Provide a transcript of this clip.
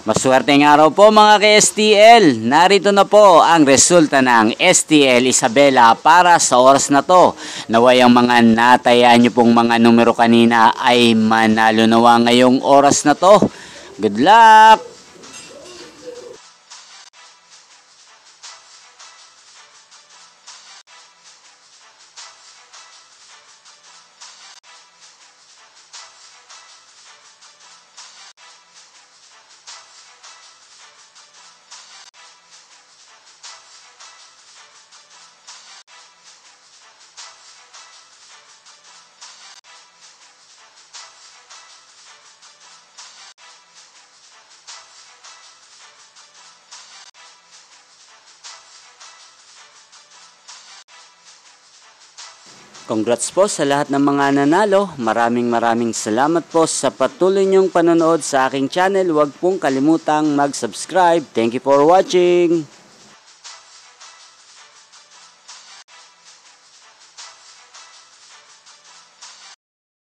Maswerteng araw po mga ka-STL. Narito na po ang resulta ng STL Isabela para sa oras na to. Naway ang mga natayaan nyo pong mga numero kanina ay manalo nawa ngayong oras na to. Good luck! Congrats po sa lahat ng mga nanalo. Maraming salamat po sa patuloy niyong panonood sa aking channel. Huwag pong kalimutang mag-subscribe. Thank you for watching.